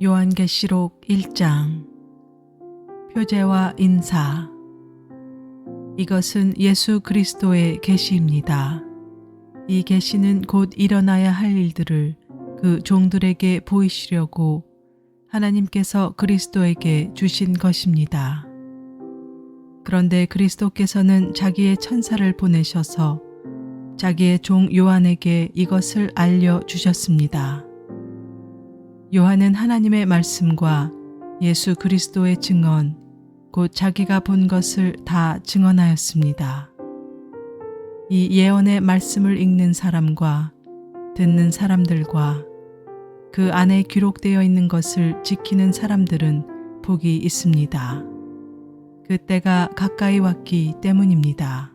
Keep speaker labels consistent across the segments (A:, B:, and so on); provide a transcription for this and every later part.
A: 요한계시록 1장. 표제와 인사. 이것은 예수 그리스도의 계시입니다. 이 계시는 곧 일어나야 할 일들을 그 종들에게 보이시려고 하나님께서 그리스도에게 주신 것입니다. 그런데 그리스도께서는 자기의 천사를 보내셔서 자기의 종 요한에게 이것을 알려주셨습니다. 요한은 하나님의 말씀과 예수 그리스도의 증언, 곧 자기가 본 것을 다 증언하였습니다. 이 예언의 말씀을 읽는 사람과 듣는 사람들과 그 안에 기록되어 있는 것을 지키는 사람들은 복이 있습니다. 그 때가 가까이 왔기 때문입니다.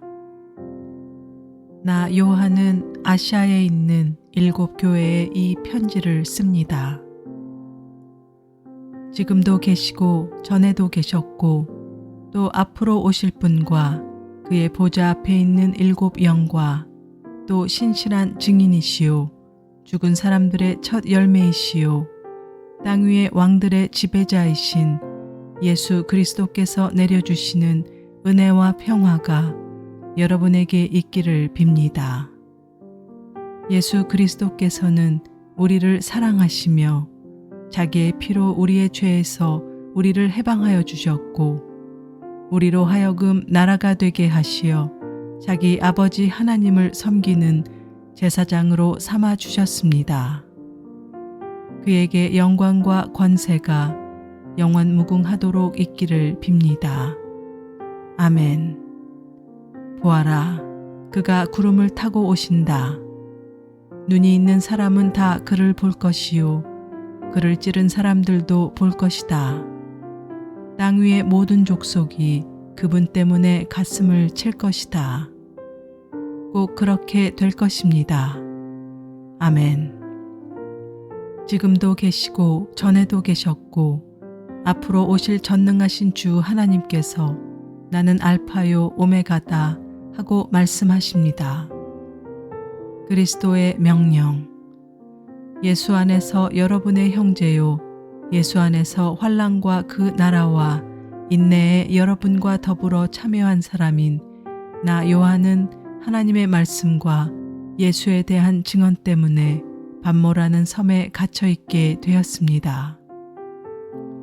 A: 나 요한은 아시아에 있는 7 교회에 이 편지를 씁니다. 지금도 계시고 전에도 계셨고 또 앞으로 오실 분과 그의 보좌 앞에 있는 7 영과 또 신실한 증인이시요 죽은 사람들의 첫 열매이시요 땅 위의 왕들의 지배자이신 예수 그리스도께서 내려주시는 은혜와 평화가 여러분에게 있기를 빕니다. 예수 그리스도께서는 우리를 사랑하시며 자기의 피로 우리의 죄에서 우리를 해방하여 주셨고 우리로 하여금 나라가 되게 하시어 자기 아버지 하나님을 섬기는 제사장으로 삼아 주셨습니다. 그에게 영광과 권세가 영원 무궁하도록 있기를 빕니다. 아멘. 보아라, 그가 구름을 타고 오신다. 눈이 있는 사람은 다 그를 볼 것이요 그를 찌른 사람들도 볼 것이다. 땅 위의 모든 족속이 그분 때문에 가슴을 칠 것이다. 꼭 그렇게 될 것입니다. 아멘. 지금도 계시고 전에도 계셨고 앞으로 오실 전능하신 주 하나님께서 나는 알파요 오메가다 하고 말씀하십니다. 그리스도의 명령. 예수 안에서 여러분의 형제요 예수 안에서 환난과 그 나라와 인내에 여러분과 더불어 참여한 사람인 나 요한은 하나님의 말씀과 예수에 대한 증언 때문에 반모라는 섬에 갇혀 있게 되었습니다.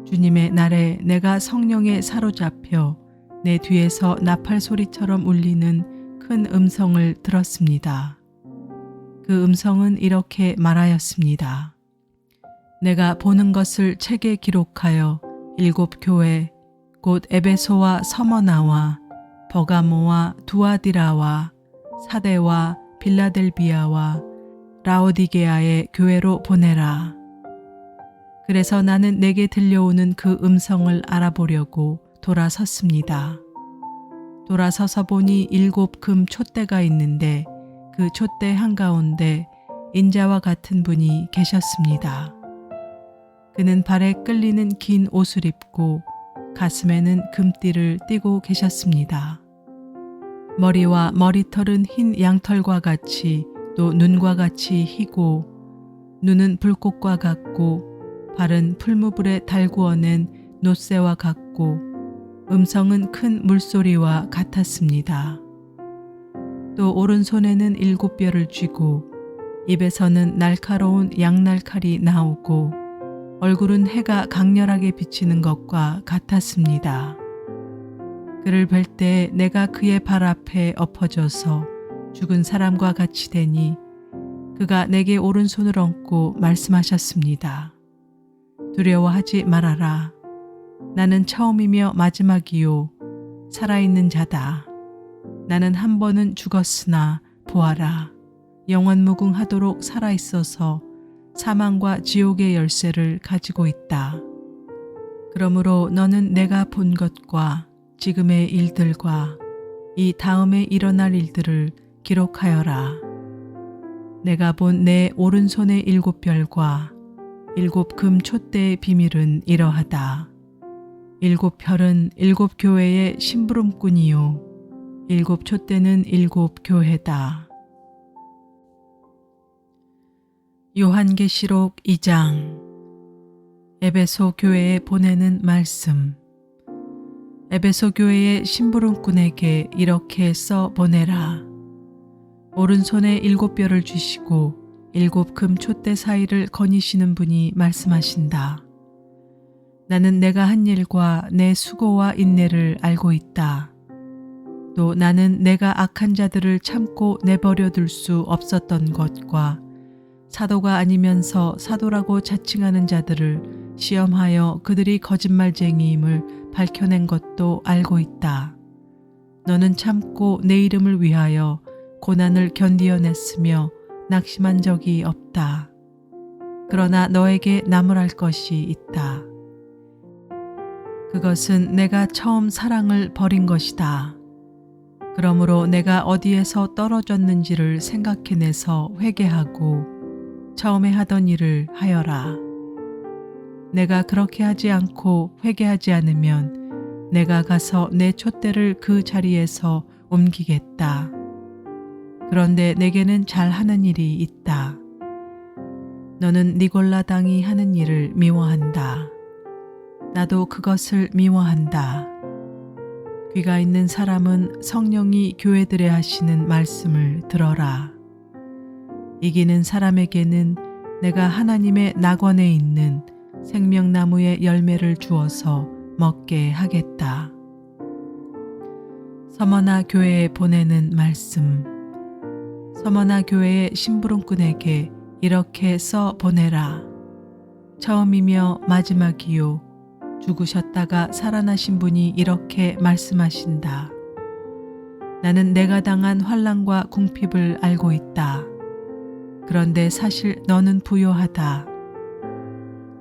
A: 주님의 날에 내가 성령에 사로잡혀 내 뒤에서 나팔 소리처럼 울리는 큰 음성을 들었습니다. 그 음성은 이렇게 말하였습니다. 내가 보는 것을 책에 기록하여 7 교회 곧 에베소와 서머나와 버가모와 두아디라와 사데와 빌라델비아와 라오디게아의 교회로 보내라. 그래서 나는 내게 들려오는 그 음성을 알아보려고 돌아섰습니다. 돌아서서 보니 7 금 촛대가 있는데 그 촛대 한가운데 인자와 같은 분이 계셨습니다. 그는 발에 끌리는 긴 옷을 입고 가슴에는 금띠를 띠고 계셨습니다. 머리와 머리털은 흰 양털과 같이 또 눈과 같이 희고 눈은 불꽃과 같고 발은 풀무불에 달구어낸 놋새와 같고 음성은 큰 물소리와 같았습니다. 또 오른손에는 7 뼈를 쥐고 입에서는 날카로운 양날칼이 나오고 얼굴은 해가 강렬하게 비치는 것과 같았습니다. 그를 뵐 때 내가 그의 발 앞에 엎어져서 죽은 사람과 같이 되니 그가 내게 오른손을 얹고 말씀하셨습니다. 두려워하지 말아라. 나는 처음이며 마지막이요 살아있는 자다. 나는 한 번은 죽었으나 보아라. 영원 무궁하도록 살아있어서 사망과 지옥의 열쇠를 가지고 있다. 그러므로 너는 내가 본 것과 지금의 일들과 이 다음에 일어날 일들을 기록하여라. 내가 본 내 오른손의 7 별과 7 금 촛대의 비밀은 이러하다. 7 별은 7 교회의 심부름꾼이요 7 촛대는 7 교회다. 요한계시록 2장. 에베소 교회에 보내는 말씀. 에베소 교회의 심부름꾼에게 이렇게 써 보내라. 오른손에 7뼈를 쥐시고 7금 촛대 사이를 거니시는 분이 말씀하신다. 나는 내가 한 일과 내 수고와 인내를 알고 있다. 또 나는 내가 악한 자들을 참고 내버려 둘 수 없었던 것과 사도가 아니면서 사도라고 자칭하는 자들을 시험하여 그들이 거짓말쟁이임을 밝혀낸 것도 알고 있다. 너는 참고 내 이름을 위하여 고난을 견디어냈으며 낙심한 적이 없다. 그러나 너에게 나무랄 것이 있다. 그것은 내가 처음 사랑을 버린 것이다. 그러므로 내가 어디에서 떨어졌는지를 생각해내서 회개하고 처음에 하던 일을 하여라. 내가 그렇게 하지 않고 회개하지 않으면 내가 가서 내 촛대를 그 자리에서 옮기겠다. 그런데 내게는 잘하는 일이 있다. 너는 니골라 당이 하는 일을 미워한다. 나도 그것을 미워한다. 귀가 있는 사람은 성령이 교회들에 하시는 말씀을 들어라. 이기는 사람에게는 내가 하나님의 낙원에 있는 생명나무의 열매를 주어서 먹게 하겠다. 서머나 교회에 보내는 말씀. 서머나 교회의 심부름꾼에게 이렇게 써 보내라. 처음이며 마지막이요 죽으셨다가 살아나신 분이 이렇게 말씀하신다. 나는 내가 당한 환난과 궁핍을 알고 있다. 그런데 사실 너는 부요하다.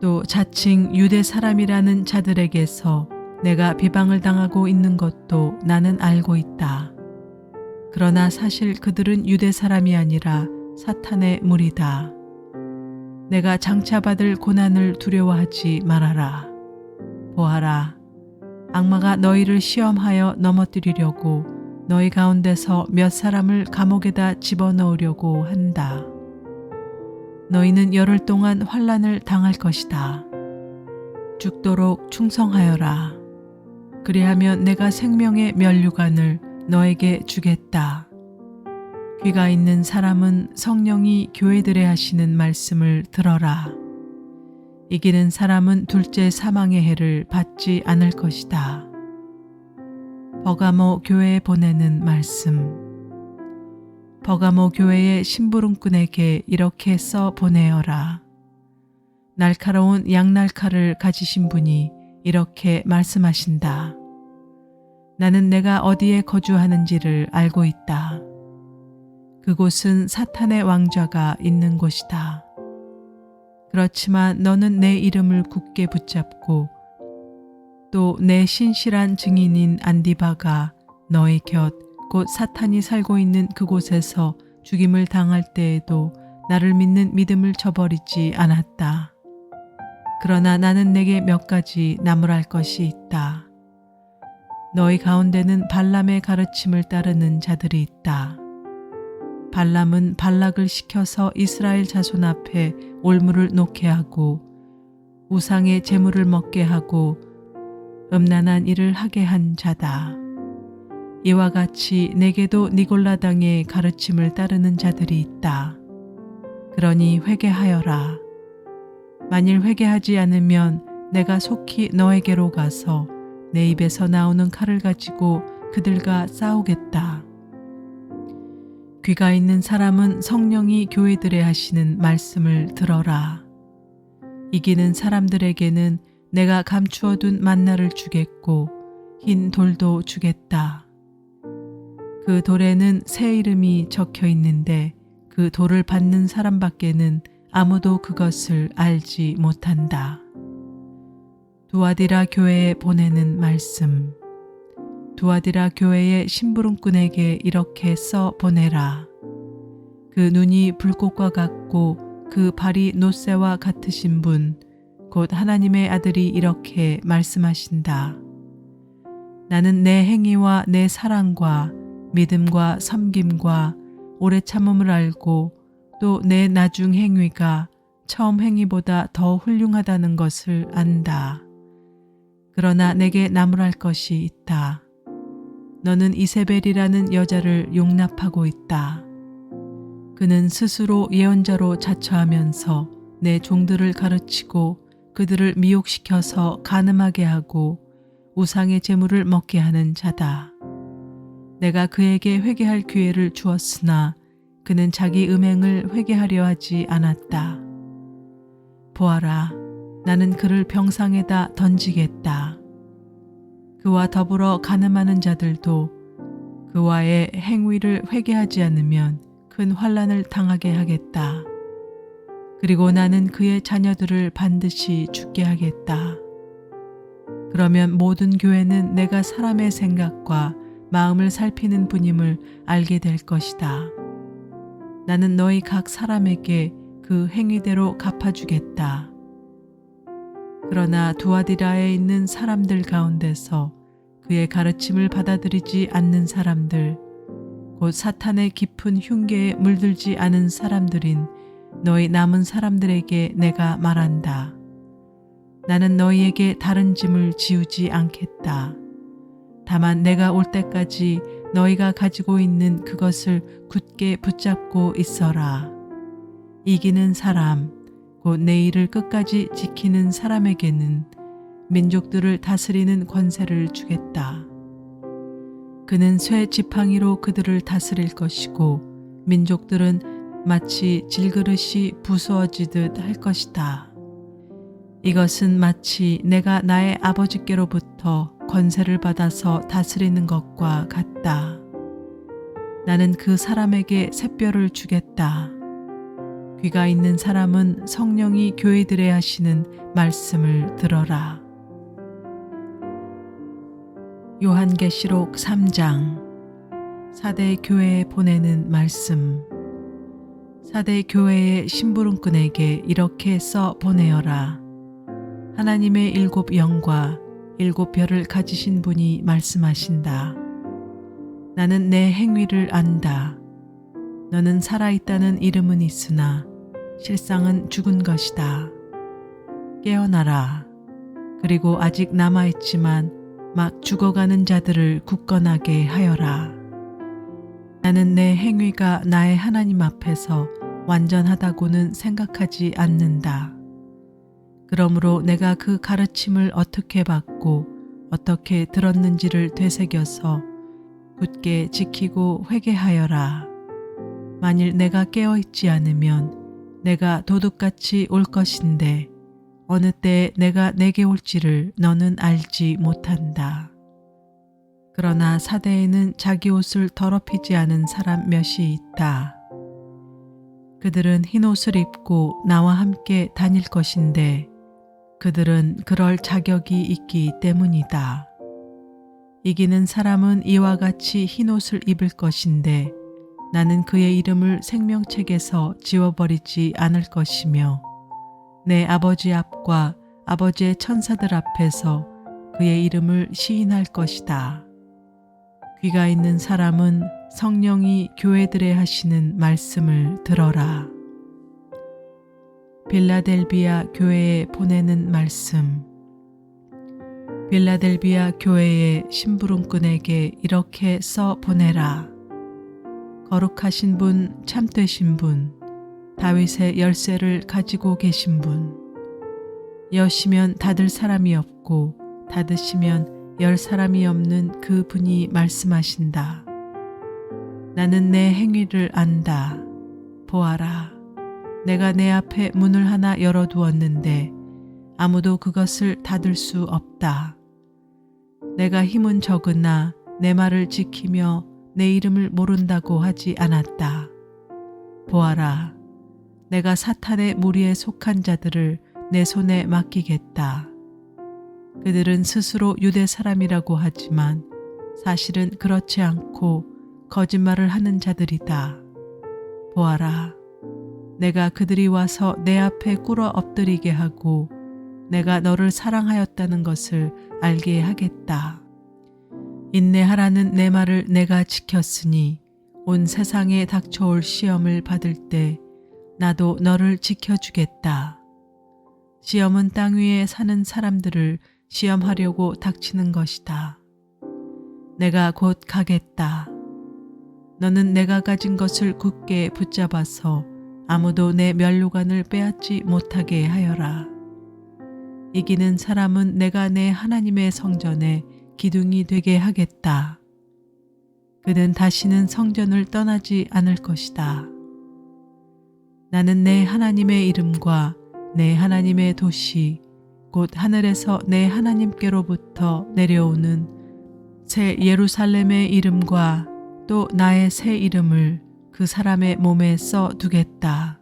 A: 또 자칭 유대 사람이라는 자들에게서 내가 비방을 당하고 있는 것도 나는 알고 있다. 그러나 사실 그들은 유대 사람이 아니라 사탄의 무리다. 내가 장차받을 고난을 두려워하지 말아라. 보아라, 악마가 너희를 시험하여 넘어뜨리려고 너희 가운데서 몇 사람을 감옥에다 집어넣으려고 한다. 너희는 열흘 동안 환난을 당할 것이다. 죽도록 충성하여라. 그리하면 내가 생명의 면류관을 너에게 주겠다. 귀가 있는 사람은 성령이 교회들에 하시는 말씀을 들어라. 이기는 사람은 둘째 사망의 해를 받지 않을 것이다. 버가모 교회에 보내는 말씀. 버가모 교회의 심부름꾼에게 이렇게 써 보내어라. 날카로운 양날칼을 가지신 분이 이렇게 말씀하신다. 나는 내가 어디에 거주하는지를 알고 있다. 그곳은 사탄의 왕좌가 있는 곳이다. 그렇지만 너는 내 이름을 굳게 붙잡고 또 내 신실한 증인인 안디바가 너의 곁 곧 사탄이 살고 있는 그곳에서 죽임을 당할 때에도 나를 믿는 믿음을 저버리지 않았다. 그러나 나는 내게 몇 가지 나무랄 것이 있다. 너희 가운데는 발람의 가르침을 따르는 자들이 있다. 발람은 발락을 시켜서 이스라엘 자손 앞에 올무를 놓게 하고 우상의 제물을 먹게 하고 음란한 일을 하게 한 자다. 이와 같이 내게도 니골라 당의 가르침을 따르는 자들이 있다. 그러니 회개하여라. 만일 회개하지 않으면 내가 속히 너에게로 가서 내 입에서 나오는 칼을 가지고 그들과 싸우겠다. 귀가 있는 사람은 성령이 교회들에 하시는 말씀을 들어라. 이기는 사람들에게는 내가 감추어둔 만나를 주겠고 흰 돌도 주겠다. 그 돌에는 새 이름이 적혀 있는데 그 돌을 받는 사람밖에는 아무도 그것을 알지 못한다. 두아디라 교회에 보내는 말씀. 두아디라 교회의 심부름꾼에게 이렇게 써 보내라. 그 눈이 불꽃과 같고 그 발이 놋새와 같으신 분, 곧 하나님의 아들이 이렇게 말씀하신다. 나는 내 행위와 내 사랑과 믿음과 섬김과 오래 참음을 알고 또 내 나중 행위가 처음 행위보다 더 훌륭하다는 것을 안다. 그러나 내게 나무랄 것이 있다. 너는 이세벨이라는 여자를 용납하고 있다. 그는 스스로 예언자로 자처하면서 내 종들을 가르치고 그들을 미혹시켜서 간음하게 하고 우상의 제물을 먹게 하는 자다. 내가 그에게 회개할 기회를 주었으나 그는 자기 음행을 회개하려 하지 않았다. 보아라, 나는 그를 병상에다 던지겠다. 그와 더불어 간음하는 자들도 그와의 행위를 회개하지 않으면 큰 환난을 당하게 하겠다. 그리고 나는 그의 자녀들을 반드시 죽게 하겠다. 그러면 모든 교회는 내가 사람의 생각과 마음을 살피는 분임을 알게 될 것이다. 나는 너희 각 사람에게 그 행위대로 갚아주겠다. 그러나 두아디라에 있는 사람들 가운데서 그의 가르침을 받아들이지 않는 사람들, 곧 사탄의 깊은 흉계에 물들지 않은 사람들인 너희 남은 사람들에게 내가 말한다. 나는 너희에게 다른 짐을 지우지 않겠다. 다만 내가 올 때까지 너희가 가지고 있는 그것을 굳게 붙잡고 있어라. 이기는 사람, 곧 내 일을 끝까지 지키는 사람에게는 민족들을 다스리는 권세를 주겠다. 그는 쇠 지팡이로 그들을 다스릴 것이고 민족들은 마치 질그릇이 부수어지듯 할 것이다. 이것은 마치 내가 나의 아버지께로부터 권세를 받아서 다스리는 것과 같다. 나는 그 사람에게 샛별을 주겠다. 귀가 있는 사람은 성령이 교회들에 하시는 말씀을 들어라. 요한계시록 3장. 사대 교회에 보내는 말씀. 사대 교회의 심부름꾼에게 이렇게 써 보내어라. 하나님의 7 영과 7 별을 가지신 분이 말씀하신다. 나는 내 행위를 안다. 너는 살아있다는 이름은 있으나 실상은 죽은 것이다. 깨어나라. 그리고 아직 남아있지만 막 죽어가는 자들을 굳건하게 하여라. 나는 내 행위가 나의 하나님 앞에서 완전하다고는 생각하지 않는다. 그러므로 내가 그 가르침을 어떻게 받고 어떻게 들었는지를 되새겨서 굳게 지키고 회개하여라. 만일 내가 깨어있지 않으면 내가 도둑같이 올 것인데 어느 때에 내가 내게 올지를 너는 알지 못한다. 그러나 사대에는 자기 옷을 더럽히지 않은 사람 몇이 있다. 그들은 흰 옷을 입고 나와 함께 다닐 것인데 그들은 그럴 자격이 있기 때문이다. 이기는 사람은 이와 같이 흰 옷을 입을 것인데 나는 그의 이름을 생명책에서 지워버리지 않을 것이며 내 아버지 앞과 아버지의 천사들 앞에서 그의 이름을 시인할 것이다. 귀가 있는 사람은 성령이 교회들에 하시는 말씀을 들어라. 빌라델비아 교회에 보내는 말씀. 빌라델비아 교회의 심부름꾼에게 이렇게 써 보내라. 거룩하신 분, 참되신 분, 다윗의 열쇠를 가지고 계신 분, 여시면 닫을 사람이 없고 닫으시면 열 사람이 없는 그 분이 말씀하신다. 나는 내 행위를 안다. 보아라. 내가 내 앞에 문을 하나 열어두었는데 아무도 그것을 닫을 수 없다. 내가 힘은 적으나 내 말을 지키며 내 이름을 모른다고 하지 않았다. 보아라. 내가 사탄의 무리에 속한 자들을 내 손에 맡기겠다. 그들은 스스로 유대 사람이라고 하지만 사실은 그렇지 않고 거짓말을 하는 자들이다. 보아라. 내가 그들이 와서 내 앞에 꿇어 엎드리게 하고 내가 너를 사랑하였다는 것을 알게 하겠다. 인내하라는 내 말을 내가 지켰으니 온 세상에 닥쳐올 시험을 받을 때 나도 너를 지켜주겠다. 시험은 땅 위에 사는 사람들을 시험하려고 닥치는 것이다. 내가 곧 가겠다. 너는 내가 가진 것을 굳게 붙잡아서 아무도 내 면류관을 빼앗지 못하게 하여라. 이기는 사람은 내가 내 하나님의 성전에 기둥이 되게 하겠다. 그는 다시는 성전을 떠나지 않을 것이다. 나는 내 하나님의 이름과 내 하나님의 도시, 곧 하늘에서 내 하나님께로부터 내려오는 새 예루살렘의 이름과 또 나의 새 이름을 그 사람의 몸에 써 두겠다.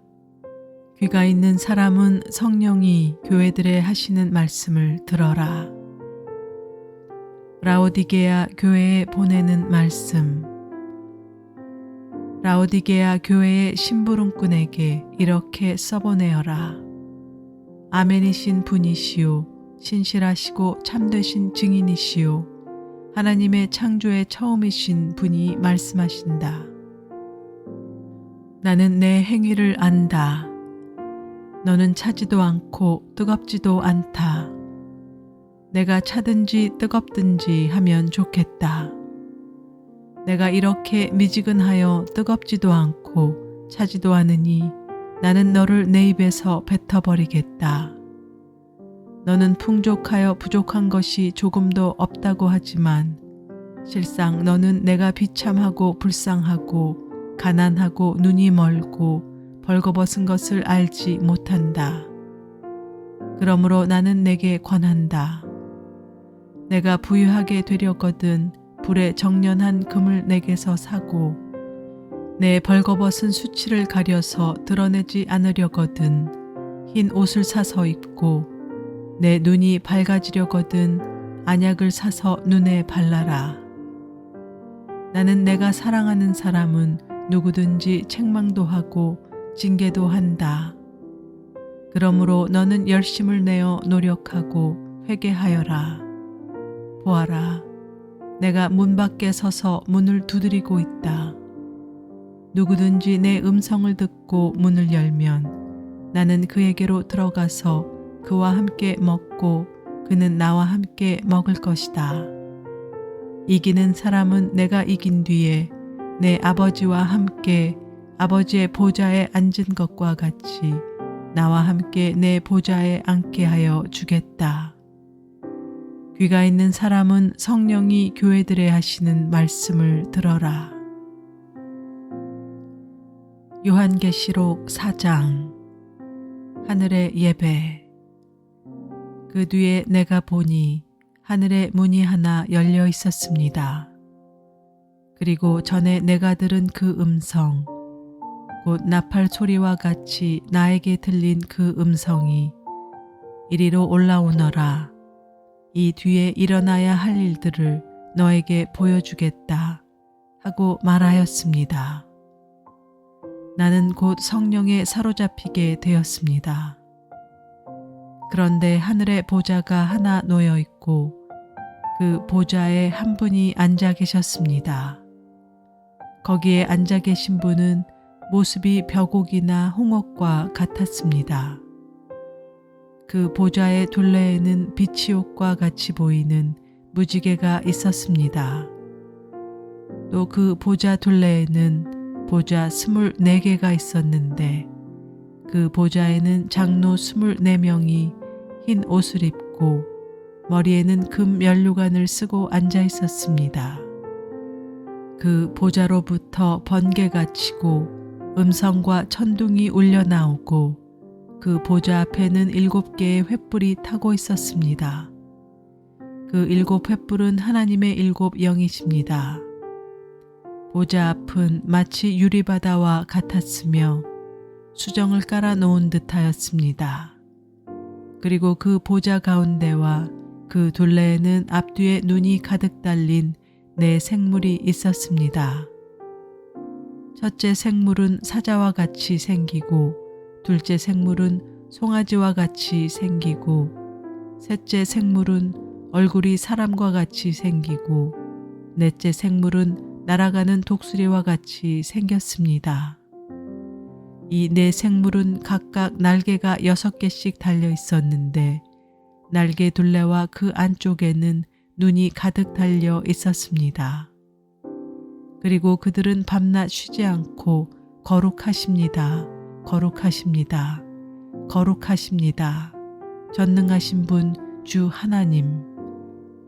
A: 귀가 있는 사람은 성령이 교회들에 하시는 말씀을 들어라. 라오디게아 교회에 보내는 말씀. 라오디게아 교회의 심부름꾼에게 이렇게 써보내어라. 아멘이신 분이시오, 신실하시고 참되신 증인이시오, 하나님의 창조의 처음이신 분이 말씀하신다. 나는 내 행위를 안다. 너는 차지도 않고 뜨겁지도 않다. 내가 차든지 뜨겁든지 하면 좋겠다. 내가 이렇게 미지근하여 뜨겁지도 않고 차지도 않으니 나는 너를 내 입에서 뱉어버리겠다. 너는 풍족하여 부족한 것이 조금도 없다고 하지만 실상 너는 내가 비참하고 불쌍하고 가난하고 눈이 멀고 벌거벗은 것을 알지 못한다. 그러므로 나는 내게 권한다. 내가 부유하게 되려거든 불에 정련한 금을 내게서 사고 내 벌거벗은 수치를 가려서 드러내지 않으려거든 흰 옷을 사서 입고 내 눈이 밝아지려거든 안약을 사서 눈에 발라라. 나는 내가 사랑하는 사람은 누구든지 책망도 하고 징계도 한다. 그러므로 너는 열심을 내어 노력하고 회개하여라. 보아라, 내가 문 밖에 서서 문을 두드리고 있다. 누구든지 내 음성을 듣고 문을 열면 나는 그에게로 들어가서 그와 함께 먹고 그는 나와 함께 먹을 것이다. 이기는 사람은 내가 이긴 뒤에 내 아버지와 함께 아버지의 보좌에 앉은 것과 같이 나와 함께 내 보좌에 앉게 하여 주겠다. 귀가 있는 사람은 성령이 교회들에 하시는 말씀을 들어라. 요한계시록 4장. 하늘의 예배. 그 뒤에 내가 보니 하늘의 문이 하나 열려 있었습니다. 그리고 전에 내가 들은 그 음성, 곧 나팔 소리와 같이 나에게 들린 그 음성이 이리로 올라오너라. 이 뒤에 일어나야 할 일들을 너에게 보여주겠다 하고 말하였습니다. 나는 곧 성령에 사로잡히게 되었습니다. 그런데 하늘에 보좌가 하나 놓여 있고 그 보좌에 한 분이 앉아 계셨습니다. 거기에 앉아 계신 분은 모습이 벼곡이나 홍옥과 같았습니다. 그 보좌의 둘레에는 빛이 옷과 같이 보이는 무지개가 있었습니다. 또 그 보좌 둘레에는 보좌 24개가 있었는데 그 보좌에는 장로 24명이 흰 옷을 입고 머리에는 금 면류관을 쓰고 앉아 있었습니다. 그 보좌로부터 번개가 치고 음성과 천둥이 울려 나오고 그 보좌 앞에는 7개의 횃불이 타고 있었습니다. 그 7 횃불은 하나님의 7 영이십니다. 보좌 앞은 마치 유리바다와 같았으며 수정을 깔아 놓은 듯하였습니다. 그리고 그 보좌 가운데와 그 둘레에는 앞뒤에 눈이 가득 달린 4 생물이 있었습니다. 첫째 생물은 사자와 같이 생기고 둘째 생물은 송아지와 같이 생기고 셋째 생물은 얼굴이 사람과 같이 생기고 넷째 생물은 날아가는 독수리와 같이 생겼습니다. 이 네 생물은 각각 날개가 6개씩 달려 있었는데 날개 둘레와 그 안쪽에는 눈이 가득 달려 있었습니다. 그리고 그들은 밤낮 쉬지 않고 거룩하십니다. 거룩하십니다. 거룩하십니다. 전능하신 분 주 하나님,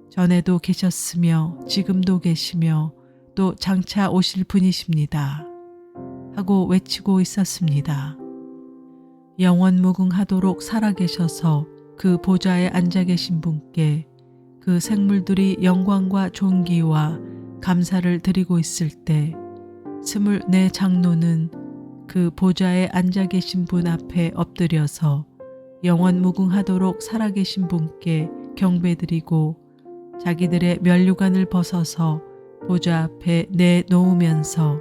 A: 전에도 계셨으며 지금도 계시며 또 장차 오실 분이십니다. 하고 외치고 있었습니다. 영원무궁하도록 살아계셔서 그 보좌에 앉아 계신 분께 그 생물들이 영광과 존귀와 감사를 드리고 있을 때 24 장로는 그 보좌에 앉아 계신 분 앞에 엎드려서 영원무궁하도록 살아계신 분께 경배드리고 자기들의 면류관을 벗어서 보좌 앞에 내놓으면서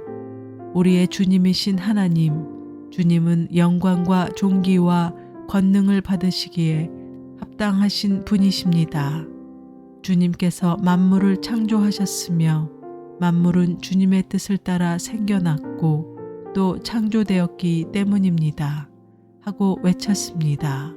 A: 우리의 주님이신 하나님, 주님은 영광과 존귀와 권능을 받으시기에 합당하신 분이십니다. 주님께서 만물을 창조하셨으며 만물은 주님의 뜻을 따라 생겨났고 또 창조되었기 때문입니다. 하고 외쳤습니다.